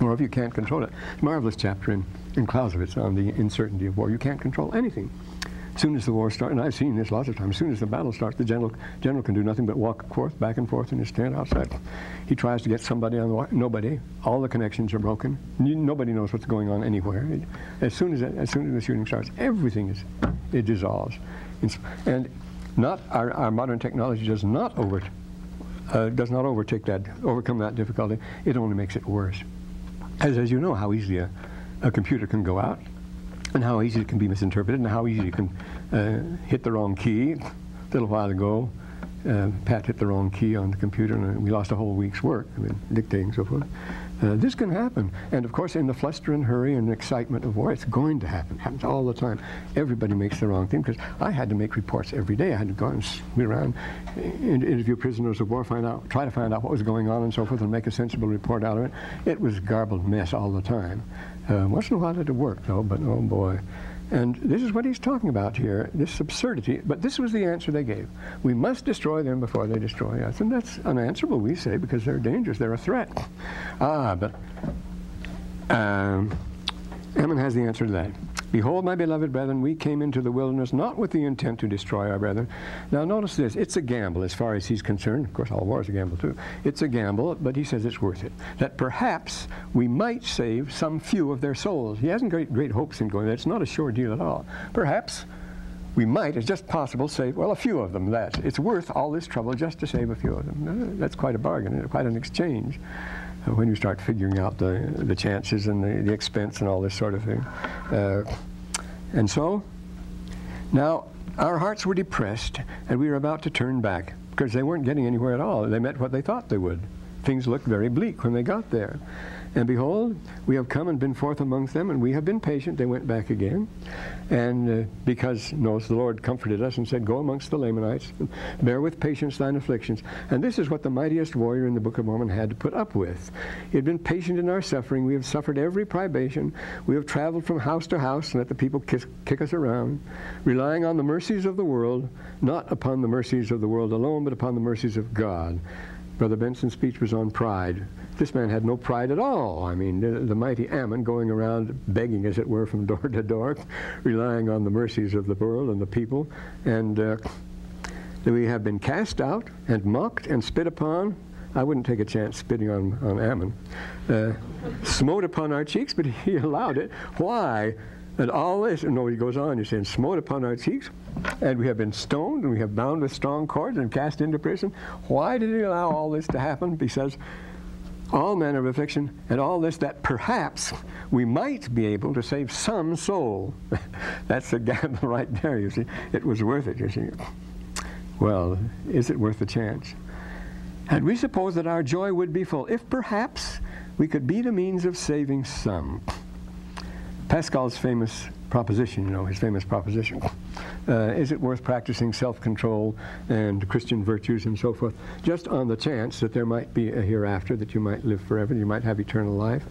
Or if you can't control it. Marvelous chapter in Clausewitz on the uncertainty of war. You can't control anything. As soon as the war starts, and I've seen this lots of times, as soon as the battle starts, the general can do nothing but walk back and forth in his tent outside. He tries to get somebody on the wire. Nobody. All the connections are broken. Nobody knows what's going on anywhere. As soon as the shooting starts, everything it dissolves. And not our modern technology does not overcome that difficulty. It only makes it worse. As you know, how easily a computer can go out, and how easily it can be misinterpreted, and how easily you can hit the wrong key. A little while ago, Pat hit the wrong key on the computer, and we lost a whole week's work, dictating and so forth. This can happen. And of course, in the fluster and hurry and excitement of war, it's going to happen. It happens all the time. Everybody makes the wrong thing, because I had to make reports every day. I had to go and swing around, interview prisoners of war, try to find out what was going on and so forth, and make a sensible report out of it. It was a garbled mess all the time. Once in a while it worked, though, but oh boy. And this is what he's talking about here, this absurdity. But this was the answer they gave. We must destroy them before they destroy us. And that's unanswerable, we say, because they're dangerous. They're a threat. But Ammon has the answer to that. Behold, my beloved brethren, we came into the wilderness not with the intent to destroy our brethren. Now notice this. It's a gamble as far as he's concerned. Of course, all war is a gamble too. It's a gamble, but he says it's worth it. That perhaps we might save some few of their souls. He hasn't great hopes in going there. It's not a sure deal at all. Perhaps we might, it's just possible, save, well, a few of them. It's worth all this trouble just to save a few of them. That's quite a bargain, quite an exchange. When you start figuring out the chances and the expense and all this sort of thing. And so, now, our hearts were depressed, and we were about to turn back, because they weren't getting anywhere at all. They met what they thought they would. Things looked very bleak when they got there. And behold, we have come and been forth amongst them, and we have been patient. They went back again. And because the Lord comforted us and said, go amongst the Lamanites, and bear with patience thine afflictions. And this is what the mightiest warrior in the Book of Mormon had to put up with. He had been patient in our suffering. We have suffered every privation. We have traveled from house to house and let the people kick us around, relying on the mercies of the world, not upon the mercies of the world alone, but upon the mercies of God. Brother Benson's speech was on pride. This man had no pride at all. I mean, the mighty Ammon going around begging, as it were, from door to door, relying on the mercies of the world and the people. And we have been cast out and mocked and spit upon. I wouldn't take a chance spitting on Ammon. Smote upon our cheeks, but he allowed it. Why? And all this, no, he goes on, he's saying, smote upon our cheeks, and we have been stoned, and we have bound with strong cords and cast into prison. Why did he allow all this to happen? He says, all manner of affliction, and all this that perhaps we might be able to save some soul. That's the gamble right there, you see. It was worth it, you see. Well, is it worth the chance? And we suppose that our joy would be full, if perhaps we could be the means of saving some. Pascal's famous proposition, you know, his famous proposition. Is it worth practicing self-control and Christian virtues and so forth, just on the chance that there might be a hereafter, that you might live forever, you might have eternal life?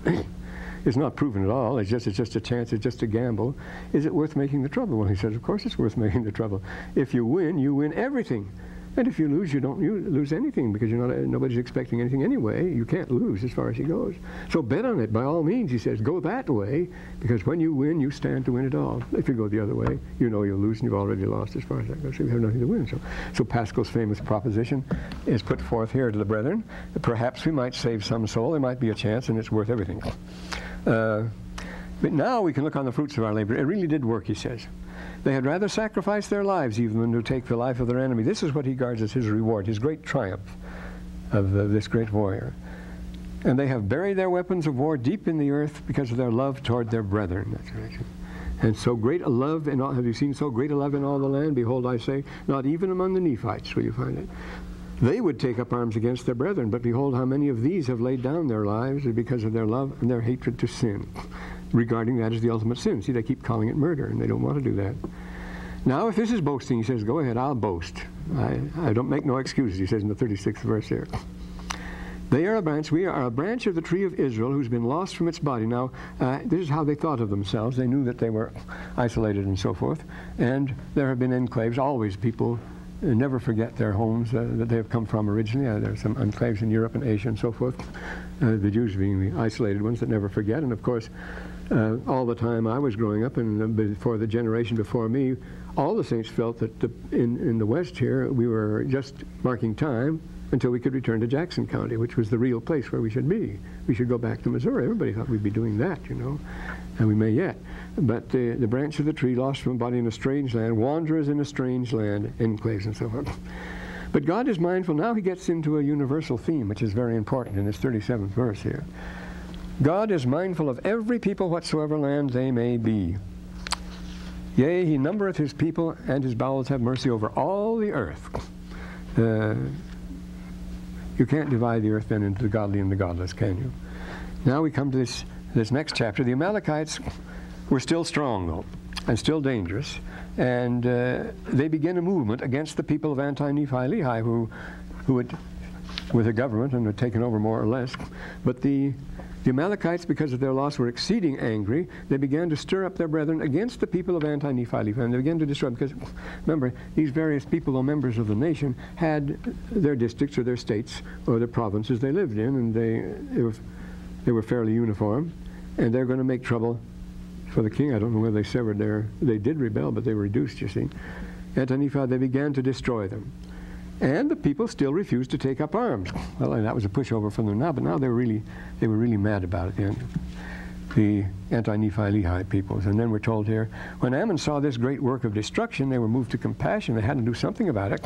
It's not proven at all. It's just a chance. It's just a gamble. Is it worth making the trouble? Well, he says, of course it's worth making the trouble. If you win everything. And if you lose, you don't lose anything, because nobody's expecting anything anyway. You can't lose as far as he goes. So bet on it by all means, he says. Go that way, because when you win, you stand to win it all. If you go the other way, you know you'll lose, and you've already lost as far as that goes. So you have nothing to win. So Pascal's famous proposition is put forth here to the brethren. Perhaps we might save some soul. There might be a chance, and it's worth everything. But now we can look on the fruits of our labor. It really did work, he says. They had rather sacrifice their lives even than to take the life of their enemy. This is what he regards as his reward, his great triumph of this great warrior. And they have buried their weapons of war deep in the earth because of their love toward their brethren. That's right. And so great a love, in all, have you seen so great a love in all the land? Behold, I say, not even among the Nephites will you find it. They would take up arms against their brethren, but behold, how many of these have laid down their lives because of their love and their hatred to sin, regarding that as the ultimate sin. See, they keep calling it murder, and they don't want to do that. Now, if this is boasting, he says, go ahead, I'll boast. I don't make no excuses, he says in the 36th verse here. They are a branch, we are a branch of the tree of Israel who's been lost from its body. Now, this is how they thought of themselves. They knew that they were isolated and so forth. And there have been enclaves. Always people never forget their homes that they have come from originally. There are some enclaves in Europe and Asia and so forth. The Jews being the isolated ones that never forget. And of course, all the time I was growing up, and before the generation before me, all the saints felt that in the West here, we were just marking time until we could return to Jackson County, which was the real place where we should be. We should go back to Missouri. Everybody thought we'd be doing that, you know, and we may yet. But the branch of the tree, lost from a body in a strange land, wanderers in a strange land, enclaves and so forth. But God is mindful. Now he gets into a universal theme, which is very important in this 37th verse here. God is mindful of every people whatsoever land they may be. Yea, he numbereth his people, and his bowels have mercy over all the earth. You can't divide the earth then into the godly and the godless, can you? Now we come to this next chapter. The Amalekites were still strong, though, and still dangerous. And they begin a movement against the people of Anti-Nephi-Lehi, who had, with a government, and had taken over more or less. But the Amalekites, because of their loss, were exceeding angry. They began to stir up their brethren against the people of Anti-Nephi-Lehi, and they began to destroy them. Because, remember, these various people, though members of the nation, had their districts or their states or their provinces they lived in, and they were fairly uniform, and they're going to make trouble for the king. I don't know whether they severed they did rebel, but they were reduced, you see. Anti-Nephi, they began to destroy them. And the people still refused to take up arms. Well, and that was a pushover from them now, but now they were really mad about it, the Anti-Nephi-Lehi peoples. And then we're told here, when Ammon saw this great work of destruction, they were moved to compassion. They had to do something about it.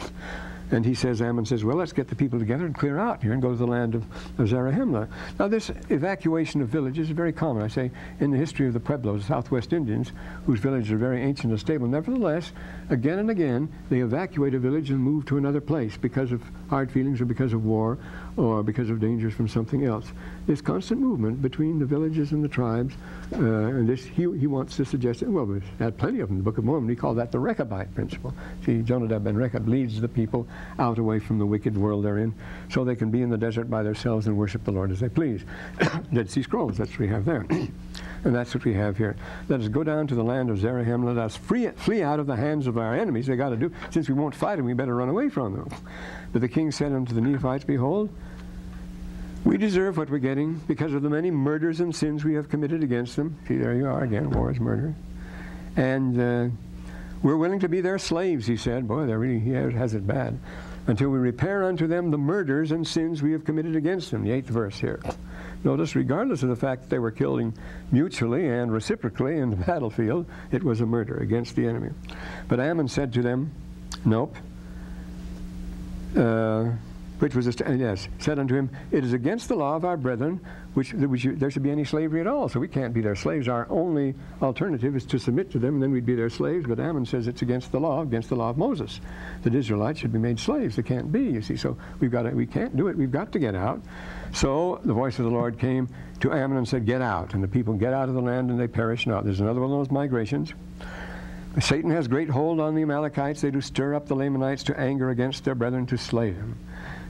And Ammon says, well, let's get the people together and clear out here and go to the land of Zarahemla. Now, this evacuation of villages is very common. I say, in the history of the Pueblos, Southwest Indians, whose villages are very ancient and stable. Nevertheless, again and again, they evacuate a village and move to another place because of hard feelings or because of war or because of dangers from something else. This constant movement between the villages and the tribes, and this he wants to suggest, well, we've had plenty of them in the Book of Mormon. We call that the Rechabite principle. See, Jonadab ben Rechab leads the people out away from the wicked world they're in, so they can be in the desert by themselves and worship the Lord as they please. Dead Sea Scrolls, that's what we have there. And that's what we have here. Let us go down to the land of Zarahemla. Let us flee out of the hands of our enemies. They got to do, since we won't fight them, we better run away from them. But the king said unto the Nephites, behold, we deserve what we're getting because of the many murders and sins we have committed against them. See, there you are again, war is murder. And we're willing to be their slaves, he said. Boy, he has it bad. Until we repair unto them the murders and sins we have committed against them. The 8th verse here. Notice, regardless of the fact that they were killing mutually and reciprocally in the battlefield, it was a murder against the enemy. But Ammon said to them, nope. Said unto him, it is against the law of our brethren there should be any slavery at all. So we can't be their slaves. Our only alternative is to submit to them, and then we'd be their slaves. But Ammon says it's against the law of Moses, that Israelites should be made slaves. They can't be, you see. So we can't do it. We've got to get out. So the voice of the Lord came to Ammon and said, get out. And the people get out of the land, and they perish not. There's another one of those migrations. Satan has great hold on the Amalekites. They do stir up the Lamanites to anger against their brethren to slay them.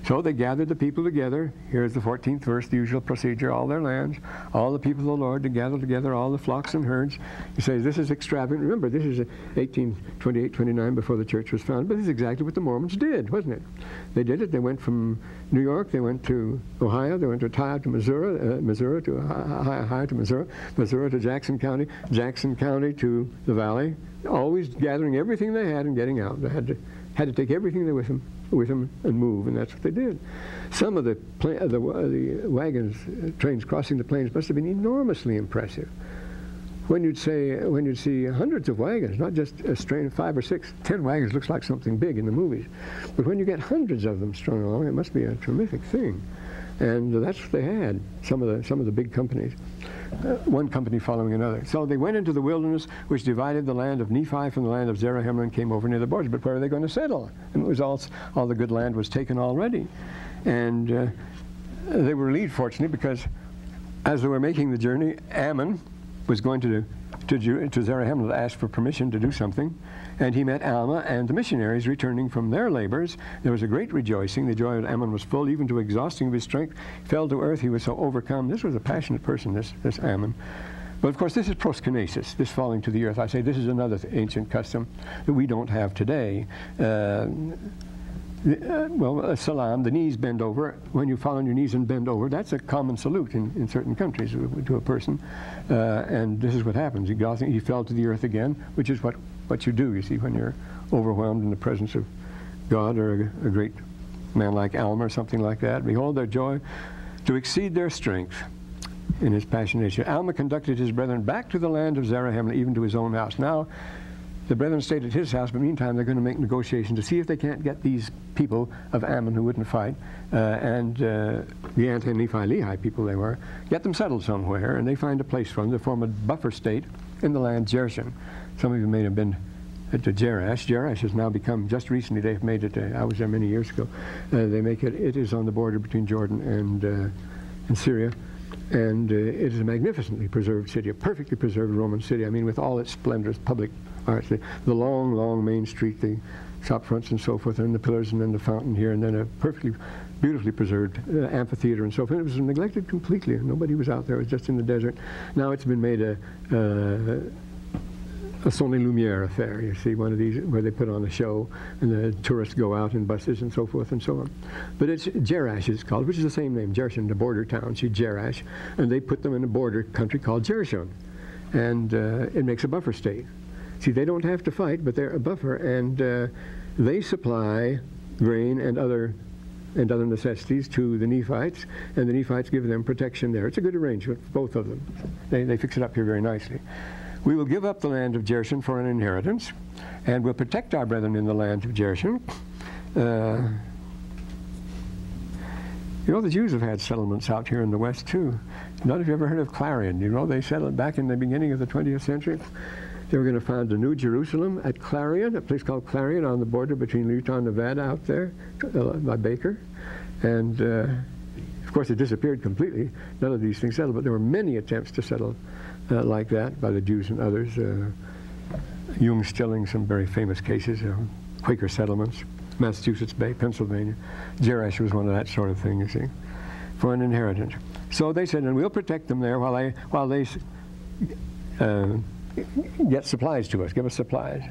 So they gathered the people together. Here's the 14th verse, the usual procedure, all their lands, all the people of the Lord to gather together, all the flocks and herds. He says, this is extravagant. Remember, this is 1828, 29, before the church was founded, but this is exactly what the Mormons did, wasn't it? They did it. They went from New York, they went to Ohio, they went to Ohio to Missouri, Missouri to Ohio to Missouri, Missouri to Jackson County to the Valley, always gathering everything they had and getting out. They had to take everything they with them and move, and that's what they did. Some of the wagons, trains crossing the plains must have been enormously impressive. When you'd see hundreds of wagons, not just a strain of 5 or 6, 10 wagons looks like something big in the movies. But when you get hundreds of them strung along, it must be a terrific thing. And that's what they had, some of the big companies. One company following another. So they went into the wilderness, which divided the land of Nephi from the land of Zarahemla and came over near the borders. But where are they going to settle? And it was all the good land was taken already. And they were relieved, fortunately, because as they were making the journey, Ammon was going to Zarahemla to ask for permission to do something. And he met Alma and the missionaries returning from their labors. There was a great rejoicing. The joy of Ammon was full, even to exhausting of his strength. Fell to earth, he was so overcome. This was a passionate person, this Ammon. But of course, this is proskinesis, this falling to the earth. I say this is another ancient custom that we don't have today. Salam, the knees bend over. When you fall on your knees and bend over, that's a common salute in certain countries to a person. And this is what happens. He fell to the earth again, which is what you do, you see, when you're overwhelmed in the presence of God or a great man like Alma or something like that. Behold their joy to exceed their strength in his passionation. Alma conducted his brethren back to the land of Zarahemla, even to his own house. Now, the brethren stayed at his house, but meantime they're going to make negotiations to see if they can't get these people of Ammon who wouldn't fight, and the anti-Nephi-Lehi people they were, get them settled somewhere, and they find a place for them to form a buffer state in the land Jershon. Some of you may have been to Jerash. Jerash has now become, just recently they've made it, I was there many years ago, they make it is on the border between Jordan and Syria. And it is a magnificently preserved city, a perfectly preserved Roman city. I mean, with all its splendorous public arts, the long, long main street, the shop fronts and so forth, and the pillars, and then the fountain here, and then a perfectly, beautifully preserved amphitheater and so forth. It was neglected completely. Nobody was out there. It was just in the desert. Now it's been made a Sonny Lumiere affair, you see, one of these where they put on a show and the tourists go out in buses and so forth and so on. But it's Jerash it's called, which is the same name, Jershon, the border town, see, Jerash, and they put them in a border country called Jershon, and it makes a buffer state. See, they don't have to fight, but they're a buffer, and they supply grain and other necessities to the Nephites, and the Nephites give them protection there. It's a good arrangement for both of them. They fix it up here very nicely. We will give up the land of Jershon for an inheritance, and we'll protect our brethren in the land of Jershon. You know, the Jews have had settlements out here in the West, too. Not if you ever heard of Clarion. You know, they settled back in the beginning of the 20th century. They were going to found a new Jerusalem at Clarion, a place called Clarion on the border between Utah and Nevada out there by Baker. And, of course, it disappeared completely. None of these things settled, but there were many attempts to settle like that by the Jews and others. Jung Stilling, some very famous cases, Quaker settlements, Massachusetts Bay, Pennsylvania. Jerash was one of that sort of thing, you see, for an inheritance. So they said, and we'll protect them there while they get supplies to us, give us supplies.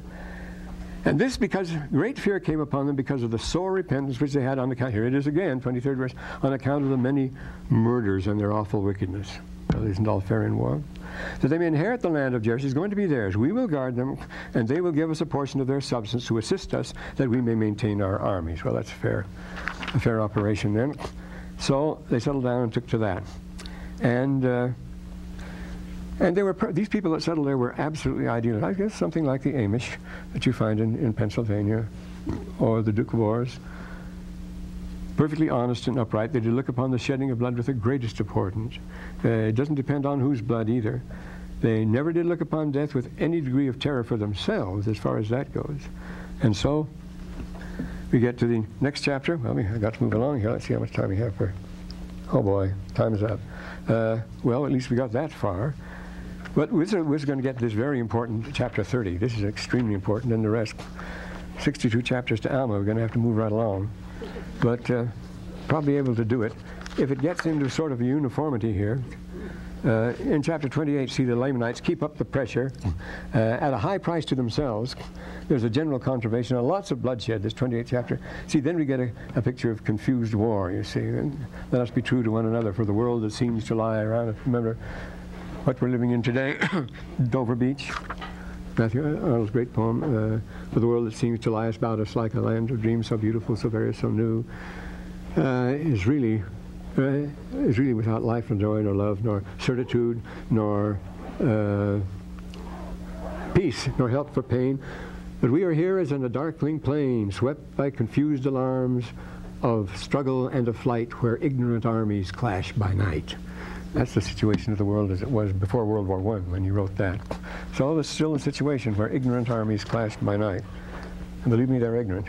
And this because great fear came upon them because of the sore repentance which they had on account, here it is again, 23rd verse, on account of the many murders and their awful wickedness. Well, isn't all fair in war? That they may inherit the land of Jericho is going to be theirs. We will guard them, and they will give us a portion of their substance to assist us that we may maintain our armies. Well, that's a fair operation then. So they settled down and took to that. And they were these people that settled there were absolutely ideal. I guess something like the Amish that you find in Pennsylvania or the Duke of Wars. Perfectly honest and upright. They did look upon the shedding of blood with the greatest importance. It doesn't depend on whose blood either. They never did look upon death with any degree of terror for themselves as far as that goes. And so we get to the next chapter. Well, I've got to move along here. Let's see how much time we have for. Oh boy, time is up. Well, at least we got that far. But we're going to get this very important chapter 30. This is extremely important, and the rest, 62 chapters to Alma, we're going to have to move right along. But probably able to do it. If it gets into sort of a uniformity here, in chapter 28, see the Lamanites keep up the pressure at a high price to themselves. There's a general conservation, lots of bloodshed, this 28th chapter. See, then we get a picture of confused war, you see. And let us be true to one another, for the world that seems to lie around us. Remember what we're living in today, Dover Beach. Matthew Arnold's great poem, for the world that seems to lie about us like a land of dreams, so beautiful, so various, so new, is really without life, nor joy, nor love, nor certitude, nor peace, nor help for pain. But we are here as in a darkling plain, swept by confused alarms of struggle and of flight, where ignorant armies clash by night. That's the situation of the world as it was before World War I when you wrote that. So it's still a situation where ignorant armies clash by night. And believe me, they're ignorant.